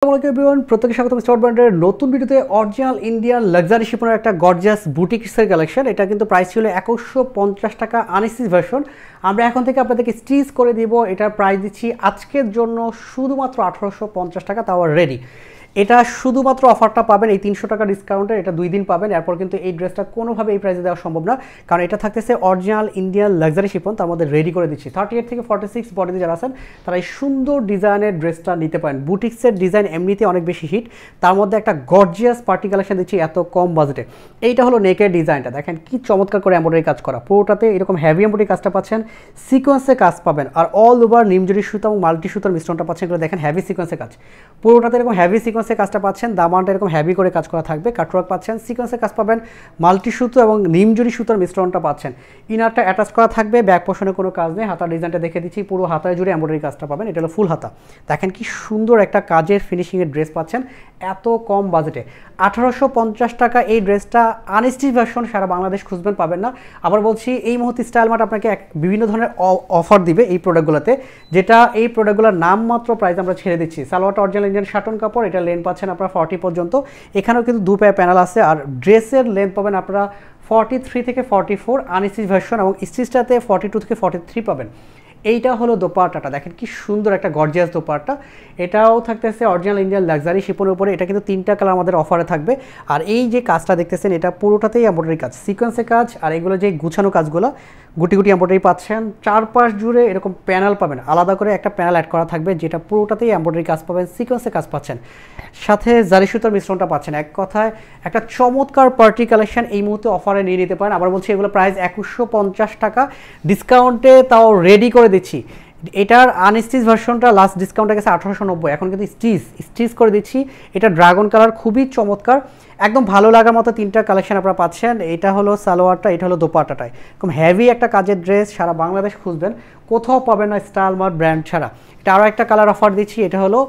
আসসালামু আলাইকুম এভরিওয়ান, প্রত্যেককে স্বাগতম স্টার্ট ব্র্যান্ডের নতুন ভিডিওতে। অরিজিনাল ইন্ডিয়ান লাক্সারি শিপনের একটা গর্জিয়াস বুটিক্সের কালেকশন। এটা কিন্তু প্রাইস ছিল 2150 টাকা আনস্টিচ ভার্সন। আমরা এখন থেকে আপনাদেরকে স্টিচ করে দিব। এটার প্রাইস দিচ্ছি আজকের জন্য শুধুমাত্র 1850 টাকা, তাও রেডি। এটা শুধুমাত্র অফারটা পাবেন এই 300 টাকা ডিসকাউন্টে, এটা 2 দিন পাবেন। এরপর কিন্তু এই ড্রেসটা কোনোভাবে এই প্রাইসে দেওয়া সম্ভব না, কারণ এটা থাকতেছে অরিজিনাল ইন্ডিয়ান লাক্সারি শিপন, তার মধ্যে রেডি করে দিচ্ছি। 38 থেকে 46 বডিতে যারা আছেন তারা এই সুন্দর ডিজাইনের ড্রেসটা নিতে পারেন। বুটিক্সের ডিজাইন এমনিতে অনেক বেশি হিট, তার মধ্যে একটা গর্জিয়াস পার্টি কালেকশন দিচ্ছি এত কম বাজেটে। এইটা হলো নেকের ডিজাইনটা, দেখেন কি চমৎকার করে এমব্রয়ডারি কাজ করা। পুরোটাতে এরকম হেভি এমব্রয়ডারি কাজটা পাচ্ছেন, সিকোয়েন্সে কাজ পাবেন, আর অল ওভার নিমজরি সুতা এবং মাল্টি সুতার মিশ্রণটা পাচ্ছেন। এগুলো দেখেন হেভি সিকোয়েন্সে কাজ, পুরোটাতে এরকম হেভি সিকোয়েন্সে কাজটা পাচ্ছেন। দামানটা এরকম হেভি করে কাজ করা থাকবে, কাটওয়ার্ক পাচ্ছেন, সিকোয়েন্সের কাজ পাবেন, মাল্টি সুতো এবং নিমজরি সুতার মিশ্রণটা পাচ্ছেন। ইনারটা অ্যাটাচ করা থাকবে, ব্যাক পোর্শনে কোনো কাজ নেই। হাতার ডিজাইনটা দেখে দিচ্ছি, পুরো হাতায় জুড়ে এমব্রয়ডারি কাজটা পাবেন। এটা হলো ফুল হাতা। দেখেন কি সুন্দর একটা কাজের ফিনিশিংয়ের ড্রেস পাচ্ছেন এত কম বাজেটে। 1850 টাকা এই ড্রেসটা আনস্টিচ ভার্সন সারা বাংলাদেশ খুঁজবেন, পাবেন না। আবার বলছি, এই মুহূর্তে স্টাইল মার্ট আপনাকে বিভিন্ন ধরনের অফার দিবে এই প্রোডাক্টগুলোতে, যেটা এই প্রোডাক্টগুলোর নামমাত্র প্রাইস আমরা ছেড়ে দিচ্ছি। সালোয়ারটা অরিজিনাল ইন্ডিয়ান শাটন কাপড়, এটা লেন পাচ্ছেন আপনারা 40 পর্যন্ত। এখানেও কিন্তু 2 পায়ে প্যানেল আছে, আর ড্রেসের লেন্থ পাবেন আপনারা 43 থেকে 44 আনস্টিচ ভার্সন, এবং স্টিচটাতে 42 থেকে 43 পাবেন। এইটা হলো দোপাট্টাটা, দেখেন কি সুন্দর একটা গর্জিয়াস দোপাট্টা। এটাও থাকতেছে অরিজিনাল ইন্ডিয়ান লাক্সারি শিপনের উপরে। এটা কিন্তু 3টা কালার আমাদের অফারে থাকবে। আর এই যে কাজটা দেখতেছেন, এটা পুরোটাতেই এমব্রয়ডারি কাজ, সিকোয়েন্সের কাজ, আর এগুলো যে গুছানো কাজগুলো গুটি গুটি এমব্রয়ডারি পাচ্ছেন। চারপাশ জুড়ে এরকম প্যানেল পাবেন, আলাদা করে একটা প্যানেল অ্যাড করা থাকবে, যেটা পুরোটাতেই এমব্রয়ডারি কাজ পাবেন, সিকোয়েন্সের কাজ পাচ্ছেন, সাথে জারি সুতার মিশ্রণটা পাচ্ছেন। এক কথায় একটা চমৎকার পার্টি কালেকশন এই মুহূর্তে অফারে নিয়ে নিতে পারেন। আবার বলছি, এগুলো প্রাইস 2150 টাকা ডিসকাউন্টে, তাও রেডি করে দিচ্ছি। এটার আনস্টিচ ভার্সনটা লাস্ট ডিসকাউন্টে গেছে 1890, এখন কিন্তু স্টিচ করে দিচ্ছি। এটা ড্রাগন কালার, খুবই চমৎকার, একদম ভালো লাগার মতো 3টা কালেকশন আপনারা পাচ্ছেন। এটা হলো সালোয়ারটা, এটা হলো দোপাট্টাটাই, এরকম হেভি একটা কাজের ড্রেস সারা বাংলাদেশ খুঁজবেন, কোথাও পাবেন না স্টাইল মার্ট ব্র্যান্ড ছাড়া। এটা আরও একটা কালার অফার দিচ্ছি, এটা হলো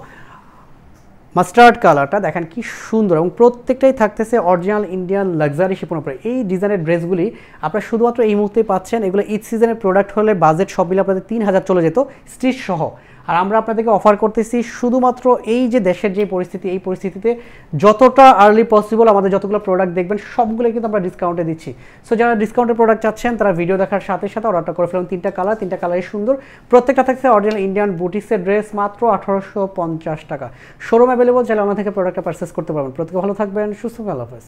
মাস্টার্ড কালারটা। দেখেন কি সুন্দর, এবং প্রত্যেকটাই থাকতেছে অরিজিনাল ইন্ডিয়ান লাক্সারি শিপনের উপরে। এই ডিজাইনের ড্রেসগুলি আপনারা শুধুমাত্র এই মুহূর্তেই পাচ্ছেন। এগুলো ঈদ সিজনের প্রোডাক্ট হলে বাজেট সব মিলে আপনাদের 3000 চলে যেত স্টিচ সহ, আর আমরা আপনাদেরকে অফার করতেছি শুধুমাত্র এই যে দেশের যে পরিস্থিতি, এই পরিস্থিতিতে যতটা আর্লি পসিবল আমাদের যতগুলো প্রোডাক্ট দেখবেন সবগুলো কিন্তু আমরা ডিসকাউন্টে দিচ্ছি। সো যারা ডিসকাউন্টের প্রোডাক্ট চাচ্ছেন তারা ভিডিও দেখার সাথে সাথে অর্ডারটা করে ফেলুন। 3টা কালারই সুন্দর, প্রত্যেকটা থাকছে অরিজিনাল ইন্ডিয়ান বুটিক্সের ড্রেস, মাত্র 1850 টাকা। শোরুম অ্যাভেলেবল, চাইলে অন্য থেকে প্রোডাক্টটা পারচেস করতে পারবেন। প্রত্যেকে ভালো থাকবেন, সুস্থ, আল্লাহ হাফেজ।